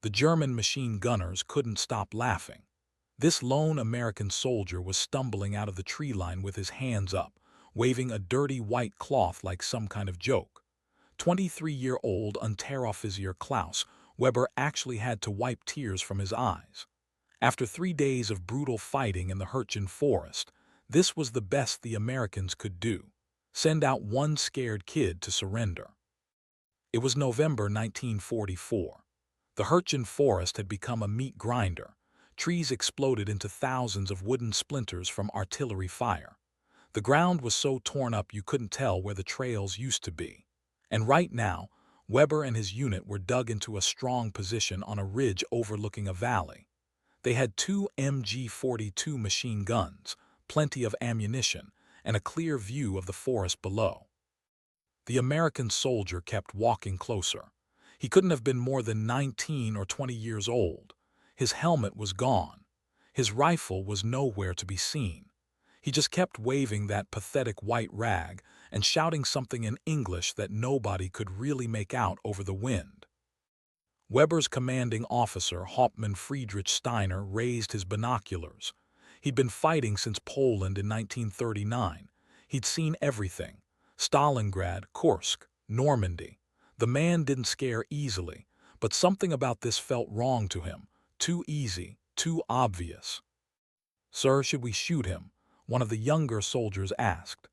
The German machine gunners couldn't stop laughing. This lone American soldier was stumbling out of the tree line with his hands up, waving a dirty white cloth like some kind of joke. 23-year-old Unteroffizier Klaus Weber actually had to wipe tears from his eyes. After 3 days of brutal fighting in the Hürtgen Forest, this was the best the Americans could do: send out one scared kid to surrender. It was November 1944. The Hürtgen Forest had become a meat grinder. Trees exploded into thousands of wooden splinters from artillery fire. The ground was so torn up you couldn't tell where the trails used to be. And right now, Weber and his unit were dug into a strong position on a ridge overlooking a valley. They had 2 MG-42 machine guns, plenty of ammunition, and a clear view of the forest below. The American soldier kept walking closer. He couldn't have been more than 19 or 20 years old. His helmet was gone. His rifle was nowhere to be seen. He just kept waving that pathetic white rag and shouting something in English that nobody could really make out over the wind. Weber's commanding officer, Hauptmann Steiner, raised his binoculars. He'd been fighting since Poland in 1939. He'd seen everything: Stalingrad, Kursk, Normandy. The man didn't scare easily, but something about this felt wrong to him. Too easy, too obvious. "Sir, should we shoot him?" one of the younger soldiers asked.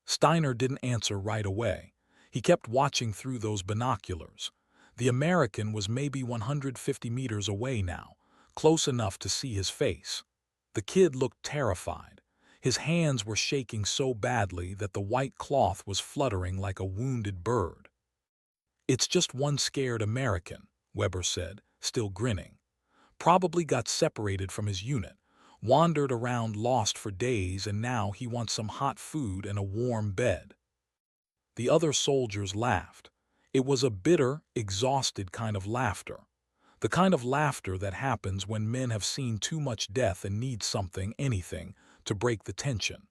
Steiner didn't answer right away. He kept watching through those binoculars. The American was maybe 150 meters away now, close enough to see his face. The kid looked terrified. His hands were shaking so badly that the white cloth was fluttering like a wounded bird. "It's just one scared American," Weber said, still grinning. "Probably got separated from his unit, wandered around lost for days, and now he wants some hot food and a warm bed." The other soldiers laughed. It was a bitter, exhausted kind of laughter. The kind of laughter that happens when men have seen too much death and need something, anything, to break the tension.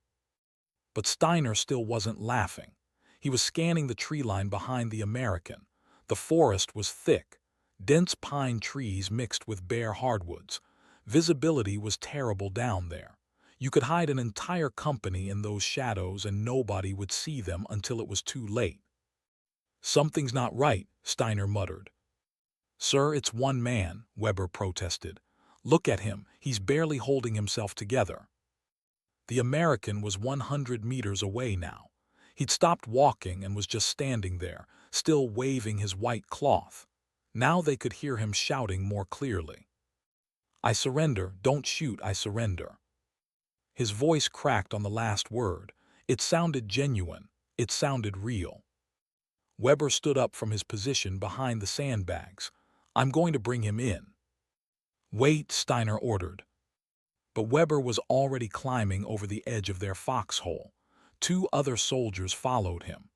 But Steiner still wasn't laughing. He was scanning the tree line behind the American. The forest was thick, dense pine trees mixed with bare hardwoods. Visibility was terrible down there. You could hide an entire company in those shadows and nobody would see them until it was too late. "Something's not right," Steiner muttered. "Sir, it's one man," Weber protested. "Look at him, he's barely holding himself together." The American was 100 meters away now. He'd stopped walking and was just standing there, still waving his white cloth. Now they could hear him shouting more clearly. "I surrender, don't shoot, I surrender." His voice cracked on the last word. It sounded genuine. It sounded real. Weber stood up from his position behind the sandbags. "I'm going to bring him in." "Wait," Steiner ordered. But Weber was already climbing over the edge of their foxhole. 2 other soldiers followed him.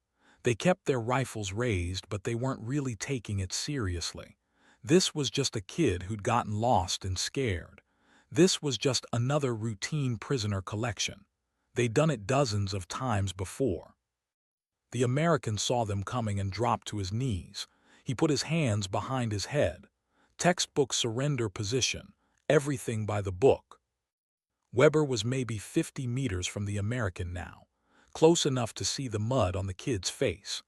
They kept their rifles raised, but they weren't really taking it seriously. This was just a kid who'd gotten lost and scared. This was just another routine prisoner collection. They'd done it dozens of times before. The American saw them coming and dropped to his knees. He put his hands behind his head. Textbook surrender position. Everything by the book. Weber was maybe 50 meters from the American now, close enough to see the mud on the kid's face,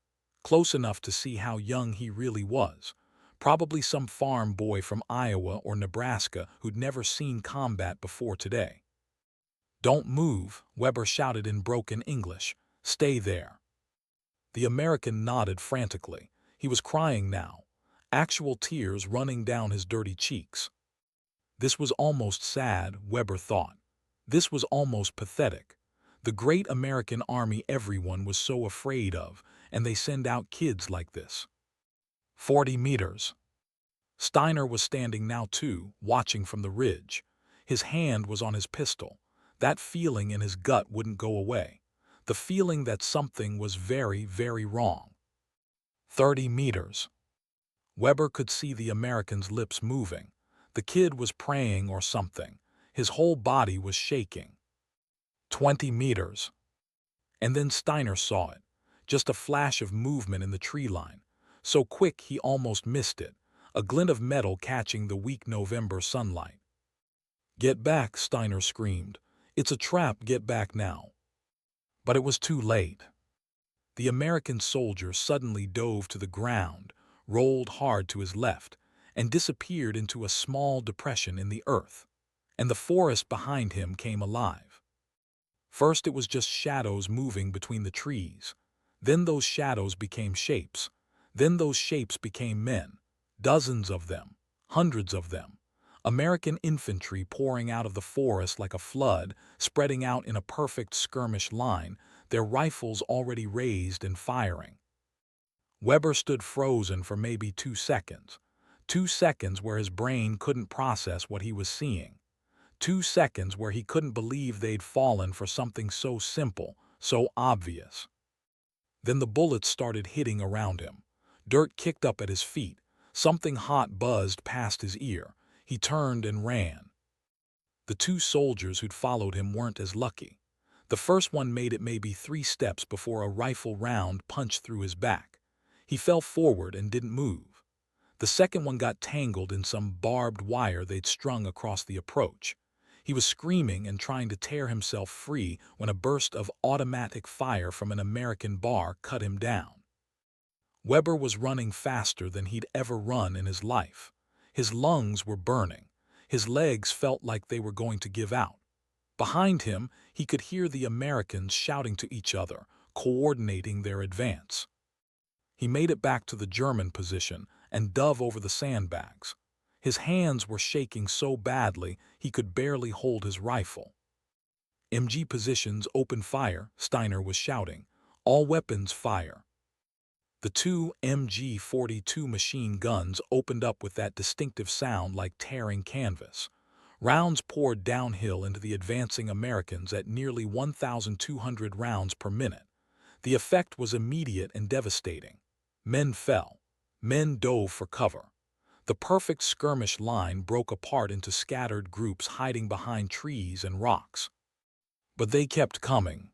close enough to see how young he really was, probably some farm boy from Iowa or Nebraska who'd never seen combat before today. "Don't move," Weber shouted in broken English. "Stay there." The American nodded frantically. He was crying now, actual tears running down his dirty cheeks. This was almost sad, Weber thought. This was almost pathetic. The great American army everyone was so afraid of, and they send out kids like this. 40 meters. Steiner was standing now too, watching from the ridge. His hand was on his pistol. That feeling in his gut wouldn't go away. The feeling that something was very, very wrong. 30 meters. Weber could see the American's lips moving. The kid was praying or something. His whole body was shaking. 20 meters. And then Steiner saw it. Just a flash of movement in the tree line. So quick he almost missed it. a glint of metal catching the weak November sunlight. "Get back," Steiner screamed. "It's a trap, get back now." But it was too late. The American soldier suddenly dove to the ground, rolled hard to his left, and disappeared into a small depression in the earth, and the forest behind him came alive. First it was just shadows moving between the trees. Then those shadows became shapes. Then those shapes became men. Dozens of them, hundreds of them. American infantry pouring out of the forest like a flood, spreading out in a perfect skirmish line, their rifles already raised and firing. Weber stood frozen for maybe 2 seconds. 2 seconds where his brain couldn't process what he was seeing. 2 seconds where he couldn't believe they'd fallen for something so simple, so obvious. Then the bullets started hitting around him. Dirt kicked up at his feet. Something hot buzzed past his ear. He turned and ran. The 2 soldiers who'd followed him weren't as lucky. The first one made it maybe 3 steps before a rifle round punched through his back. He fell forward and didn't move. The second one got tangled in some barbed wire they'd strung across the approach. He was screaming and trying to tear himself free when a burst of automatic fire from an American bar cut him down. Weber was running faster than he'd ever run in his life. His lungs were burning. His legs felt like they were going to give out. Behind him, he could hear the Americans shouting to each other, coordinating their advance. He made it back to the German position and dove over the sandbags. His hands were shaking so badly he could barely hold his rifle. "MG positions, open fire," Steiner was shouting. "All weapons, fire." The 2 MG-42 machine guns opened up with that distinctive sound like tearing canvas. Rounds poured downhill into the advancing Americans at nearly 1,200 rounds per minute. The effect was immediate and devastating. Men fell. Men dove for cover. The perfect skirmish line broke apart into scattered groups hiding behind trees and rocks. But they kept coming.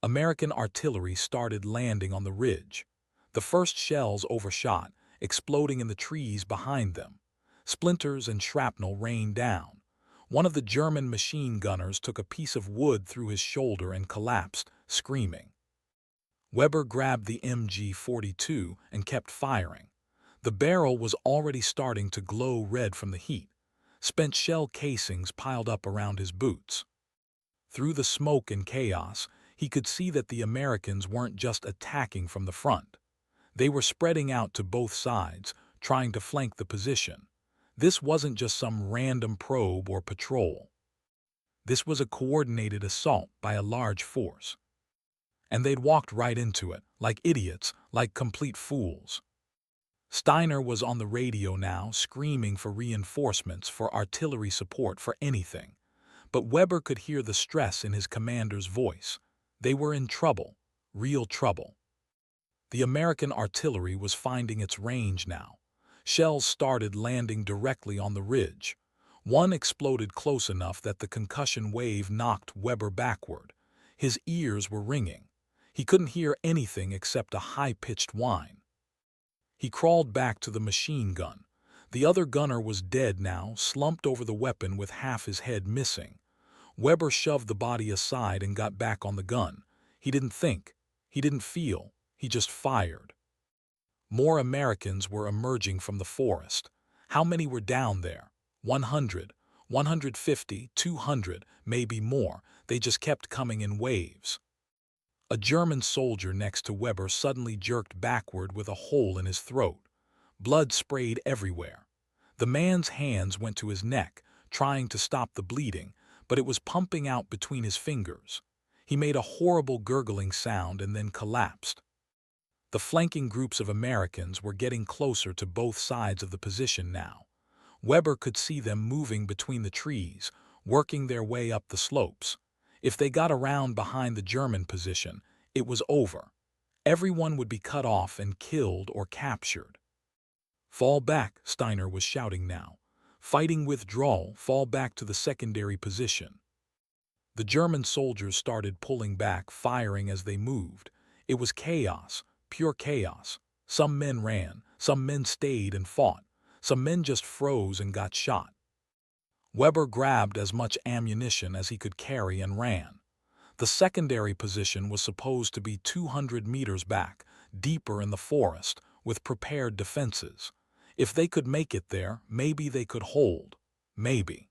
American artillery started landing on the ridge. The first shells overshot, exploding in the trees behind them. Splinters and shrapnel rained down. One of the German machine gunners took a piece of wood through his shoulder and collapsed, screaming. Weber grabbed the MG-42 and kept firing. The barrel was already starting to glow red from the heat. Spent shell casings piled up around his boots. Through the smoke and chaos, he could see that the Americans weren't just attacking from the front. They were spreading out to both sides, trying to flank the position. This wasn't just some random probe or patrol. This was a coordinated assault by a large force. And they'd walked right into it, like idiots, like complete fools. Steiner was on the radio now, screaming for reinforcements, for artillery support, for anything. But Weber could hear the stress in his commander's voice. They were in trouble, real trouble. The American artillery was finding its range now. Shells started landing directly on the ridge. One exploded close enough that the concussion wave knocked Weber backward. His ears were ringing. He couldn't hear anything except a high-pitched whine. He crawled back to the machine gun. The other gunner was dead now, slumped over the weapon with half his head missing. Weber shoved the body aside and got back on the gun. He didn't think. He didn't feel. He just fired. More Americans were emerging from the forest. How many were down there? 100, 150, 200, maybe more. They just kept coming in waves. A German soldier next to Weber suddenly jerked backward with a hole in his throat. Blood sprayed everywhere. The man's hands went to his neck, trying to stop the bleeding, but it was pumping out between his fingers. He made a horrible gurgling sound and then collapsed. The flanking groups of Americans were getting closer to both sides of the position now. Weber could see them moving between the trees, working their way up the slopes. If they got around behind the German position, it was over. Everyone would be cut off and killed or captured. "Fall back," Steiner was shouting now. "Fighting withdrawal, fall back to the secondary position." The German soldiers started pulling back, firing as they moved. It was chaos. Pure chaos. Some men ran, some men stayed and fought. Some men just froze and got shot. Weber grabbed as much ammunition as he could carry and ran. The secondary position was supposed to be 200 meters back, deeper in the forest, with prepared defenses. If they could make it there, maybe they could hold. Maybe.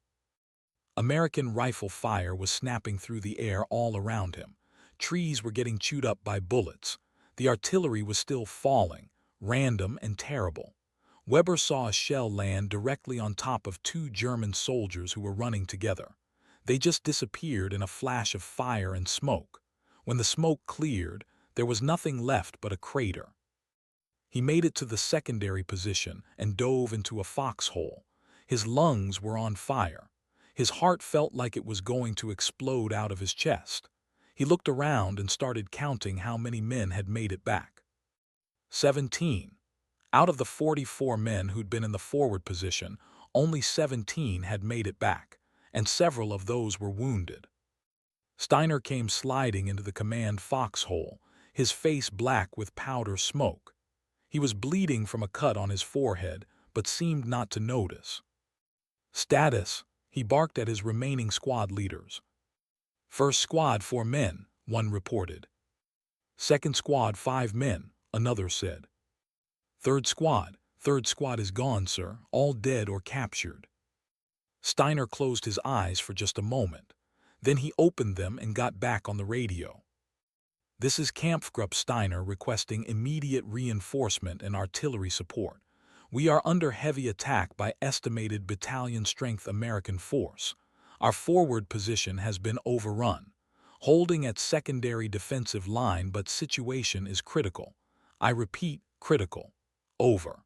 American rifle fire was snapping through the air all around him. Trees were getting chewed up by bullets. The artillery was still falling, random and terrible. Weber saw a shell land directly on top of two German soldiers who were running together. They just disappeared in a flash of fire and smoke. When the smoke cleared, there was nothing left but a crater. He made it to the secondary position and dove into a foxhole. His lungs were on fire. His heart felt like it was going to explode out of his chest. He looked around and started counting how many men had made it back. 17. Out of the 44 men who'd been in the forward position, only 17 had made it back, and several of those were wounded. Steiner came sliding into the command foxhole, his face black with powder smoke. He was bleeding from a cut on his forehead, but seemed not to notice. "Status," he barked at his remaining squad leaders. "First squad 4 men, one reported. Second squad 5 men, another said. Third squad is gone, sir, all dead or captured." Steiner closed his eyes for just a moment. Then he opened them and got back on the radio. "This is Kampfgruppe Steiner requesting immediate reinforcement and artillery support. We are under heavy attack by estimated battalion-strength American force. Our forward position has been overrun. Holding at secondary defensive line, but situation is critical. I repeat, critical. Over."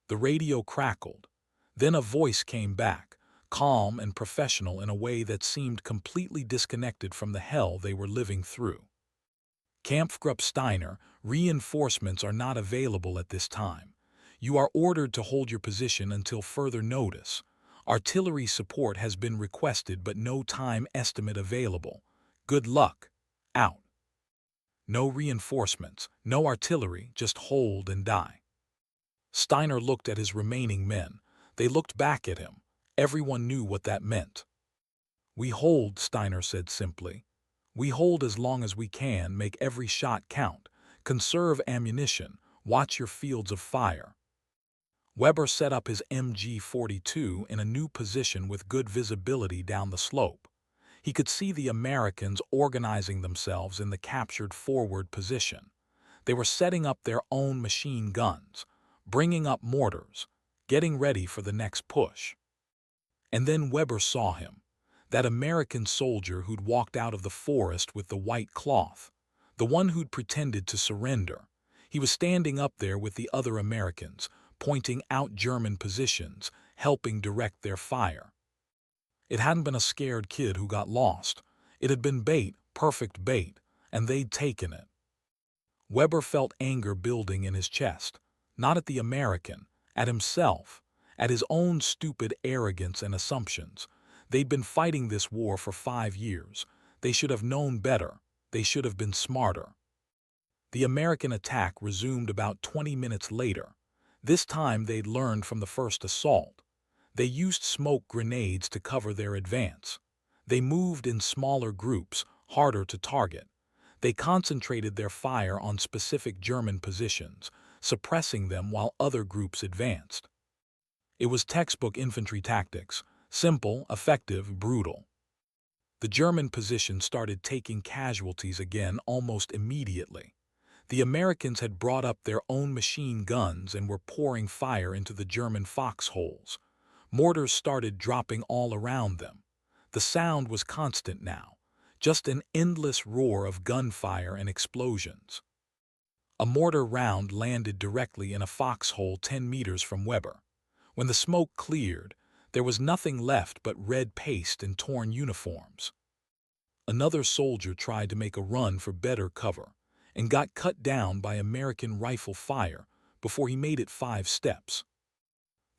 The radio crackled. Then a voice came back, calm and professional in a way that seemed completely disconnected from the hell they were living through. "Kampfgruppe Steiner, reinforcements are not available at this time. You are ordered to hold your position until further notice. Artillery support has been requested but no time estimate available. Good luck. Out." No reinforcements, no artillery, just hold and die. Steiner looked at his remaining men. They looked back at him. Everyone knew what that meant. "We hold," Steiner said simply. "We hold as long as we can, make every shot count, conserve ammunition, watch your fields of fire." Weber set up his MG-42 in a new position with good visibility down the slope. He could see the Americans organizing themselves in the captured forward position. They were setting up their own machine guns, bringing up mortars, getting ready for the next push. And then Weber saw him, that American soldier who'd walked out of the forest with the white cloth, the one who'd pretended to surrender. He was standing up there with the other Americans, pointing out German positions, helping direct their fire. It hadn't been a scared kid who got lost. It had been bait, perfect bait, and they'd taken it. Weber felt anger building in his chest, not at the American, at himself, at his own stupid arrogance and assumptions. They'd been fighting this war for 5 years. They should have known better. They should have been smarter. The American attack resumed about 20 minutes later. This time they'd learned from the first assault. They used smoke grenades to cover their advance. They moved in smaller groups, harder to target. They concentrated their fire on specific German positions, suppressing them while other groups advanced. It was textbook infantry tactics, simple, effective, brutal. The German position started taking casualties again almost immediately. The Americans had brought up their own machine guns and were pouring fire into the German foxholes. Mortars started dropping all around them. The sound was constant now, just an endless roar of gunfire and explosions. A mortar round landed directly in a foxhole 10 meters from Weber. When the smoke cleared, there was nothing left but red paste and torn uniforms. Another soldier tried to make a run for better cover and got cut down by American rifle fire before he made it 5 steps.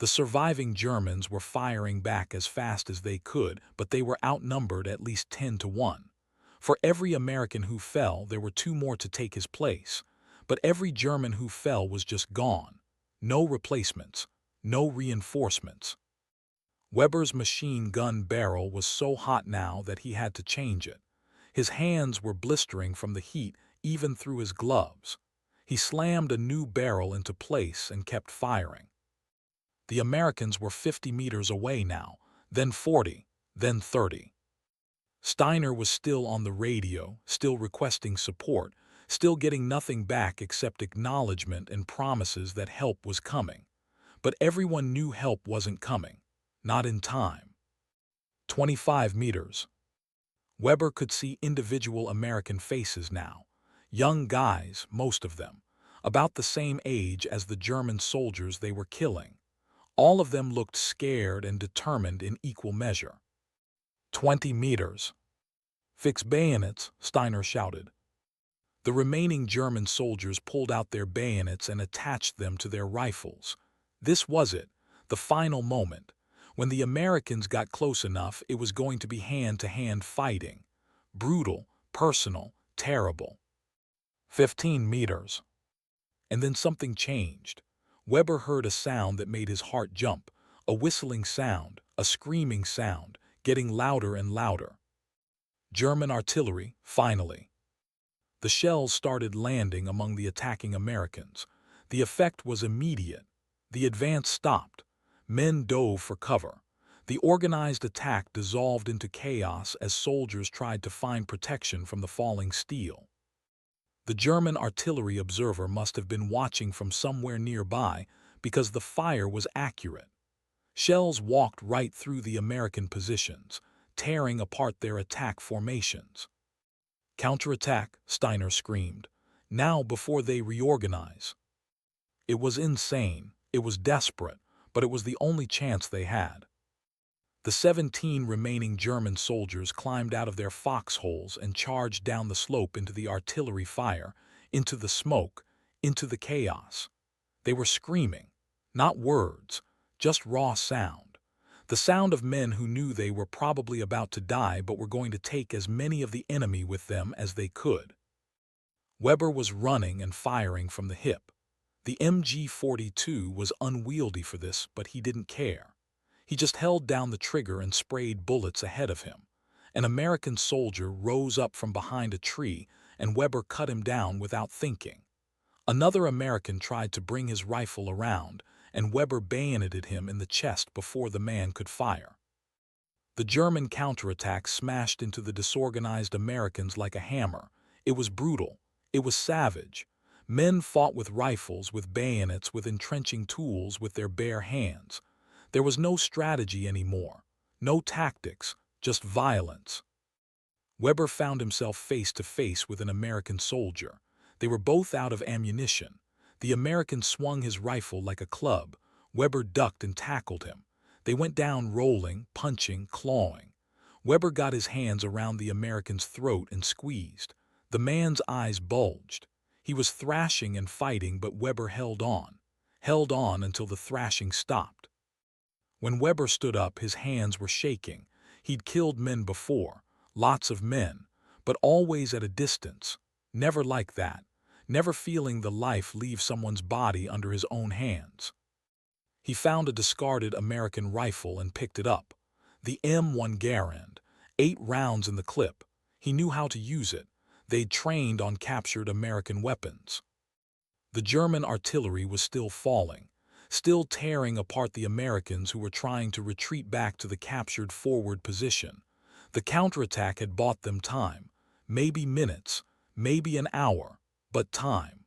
The surviving Germans were firing back as fast as they could, but they were outnumbered at least 10 to 1. For every American who fell, there were 2 more to take his place. But every German who fell was just gone. No replacements, No reinforcements. Weber's machine gun barrel was so hot now that he had to change it. His hands were blistering from the heat even through his gloves. He slammed a new barrel into place and kept firing. The Americans were 50 meters away now, then 40, then 30. Steiner was still on the radio, still requesting support, still getting nothing back except acknowledgement and promises that help was coming. But everyone knew help wasn't coming. Not in time. 25 meters. Weber could see individual American faces now. Young guys, most of them, about the same age as the German soldiers they were killing. All of them looked scared and determined in equal measure. 20 meters. Fix bayonets, Steiner shouted. The remaining German soldiers pulled out their bayonets and attached them to their rifles. This was it, the final moment. When the Americans got close enough, it was going to be hand-to-hand fighting. Brutal, personal, terrible. 15 meters. And then something changed. Weber heard a sound that made his heart jump, a whistling sound, a screaming sound, getting louder and louder. German artillery, finally. The shells started landing among the attacking Americans. The effect was immediate. The advance stopped. Men dove for cover. The organized attack dissolved into chaos as soldiers tried to find protection from the falling steel. The German artillery observer must have been watching from somewhere nearby because the fire was accurate. Shells walked right through the American positions, tearing apart their attack formations. Counterattack, Steiner screamed. Now before they reorganize. It was insane. It was desperate. But it was the only chance they had. The 17 remaining German soldiers climbed out of their foxholes and charged down the slope into the artillery fire, into the smoke, into the chaos. They were screaming, not words, just raw sound. The sound of men who knew they were probably about to die but were going to take as many of the enemy with them as they could. Weber was running and firing from the hip. The MG-42 was unwieldy for this, but he didn't care. He just held down the trigger and sprayed bullets ahead of him. An American soldier rose up from behind a tree, and Weber cut him down without thinking. Another American tried to bring his rifle around, and Weber bayoneted him in the chest before the man could fire. The German counterattack smashed into the disorganized Americans like a hammer. It was brutal. It was savage. Men fought with rifles, with bayonets, with entrenching tools, with their bare hands. There was no strategy anymore, no tactics, just violence. Weber found himself face to face with an American soldier. They were both out of ammunition. The American swung his rifle like a club. Weber ducked and tackled him. They went down rolling, punching, clawing. Weber got his hands around the American's throat and squeezed. The man's eyes bulged. He was thrashing and fighting, but Weber held on until the thrashing stopped. When Weber stood up, his hands were shaking. He'd killed men before, lots of men, but always at a distance. Never like that, never feeling the life leave someone's body under his own hands. He found a discarded American rifle and picked it up. The M1 Garand, 8 rounds in the clip. He knew how to use it. They'd trained on captured American weapons. The German artillery was still falling, still tearing apart the Americans who were trying to retreat back to the captured forward position. The counterattack had bought them time, maybe minutes, maybe an hour, but time.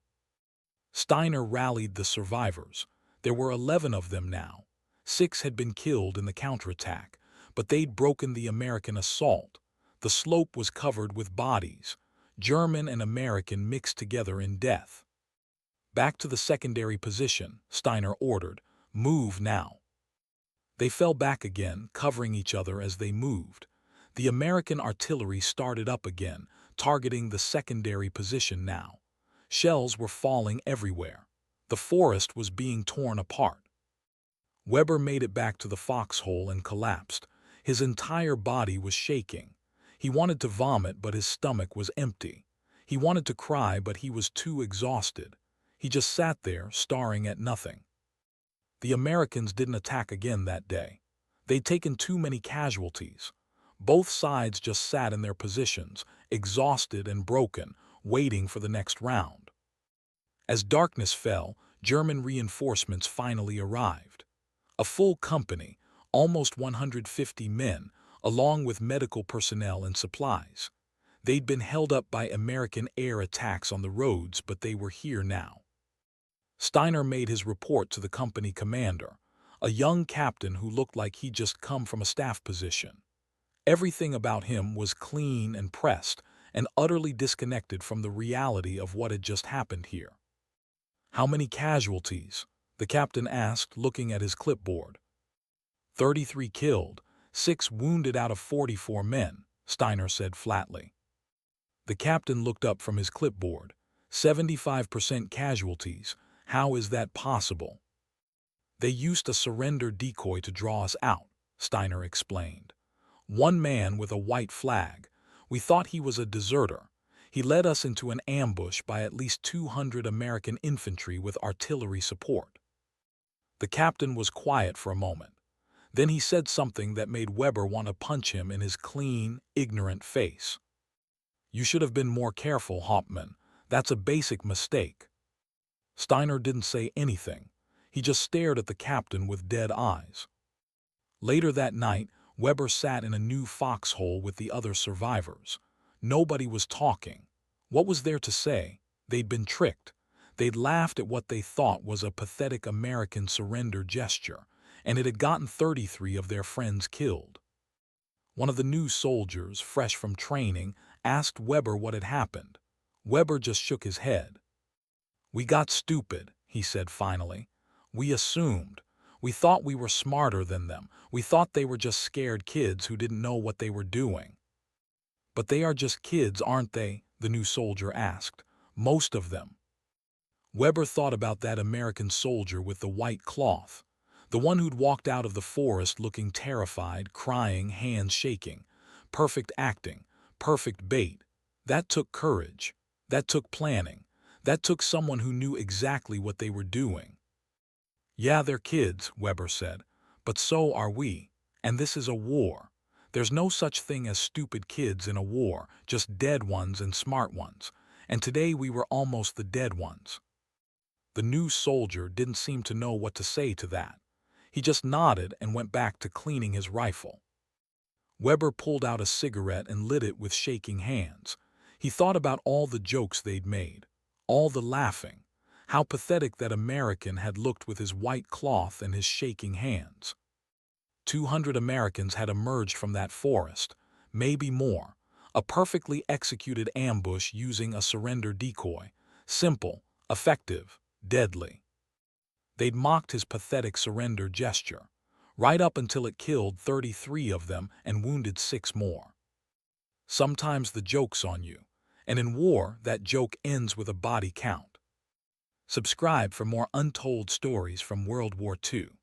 Steiner rallied the survivors. There were 11 of them now. 6 had been killed in the counterattack, but they'd broken the American assault. The slope was covered with bodies. German and American mixed together in death. Back to the secondary position, Steiner ordered. Move now. They fell back again, covering each other as they moved. The American artillery started up again, targeting the secondary position now. Shells were falling everywhere. The forest was being torn apart. Weber made it back to the foxhole and collapsed. His entire body was shaking. He wanted to vomit, but his stomach was empty. He wanted to cry, but he was too exhausted. He just sat there, staring at nothing. The Americans didn't attack again that day. They'd taken too many casualties. Both sides just sat in their positions, exhausted and broken, waiting for the next round. As darkness fell, German reinforcements finally arrived. A full company, almost 150 men, along with medical personnel and supplies. They'd been held up by American air attacks on the roads, but they were here now. Steiner made his report to the company commander, a young captain who looked like he'd just come from a staff position. Everything about him was clean and pressed and utterly disconnected from the reality of what had just happened here. "How many casualties?" the captain asked, looking at his clipboard. 33 killed, 6 wounded out of 44 men, Steiner said flatly. The captain looked up from his clipboard. 75% casualties. How is that possible? "They used a surrender decoy to draw us out," Steiner explained. "One man with a white flag. We thought he was a deserter. He led us into an ambush by at least 200 American infantry with artillery support." The captain was quiet for a moment. Then he said something that made Weber want to punch him in his clean, ignorant face. "You should have been more careful, Hauptmann. That's a basic mistake." Steiner didn't say anything. He just stared at the captain with dead eyes. Later that night, Weber sat in a new foxhole with the other survivors. Nobody was talking. What was there to say? They'd been tricked. They'd laughed at what they thought was a pathetic American surrender gesture, and it had gotten 33 of their friends killed. One of the new soldiers, fresh from training, asked Weber what had happened. Weber just shook his head. "We got stupid," he said finally. "We assumed. We thought we were smarter than them. We thought they were just scared kids who didn't know what they were doing." "But they are just kids, aren't they?" the new soldier asked. "Most of them." Weber thought about that American soldier with the white cloth, the one who'd walked out of the forest looking terrified, crying, hands shaking. Perfect acting, perfect bait. That took courage. That took planning. That took someone who knew exactly what they were doing. "Yeah, they're kids," Weber said, "but so are we. And this is a war. There's no such thing as stupid kids in a war, just dead ones and smart ones. And today we were almost the dead ones." The new soldier didn't seem to know what to say to that. He just nodded and went back to cleaning his rifle. Weber pulled out a cigarette and lit it with shaking hands. He thought about all the jokes they'd made, all the laughing, how pathetic that American had looked with his white cloth and his shaking hands. 200 Americans had emerged from that forest, maybe more, a perfectly executed ambush using a surrender decoy, simple, effective, deadly. They'd mocked his pathetic surrender gesture, right up until it killed 33 of them and wounded 6 more. Sometimes the joke's on you, and in war that joke ends with a body count. Subscribe for more untold stories from World War II.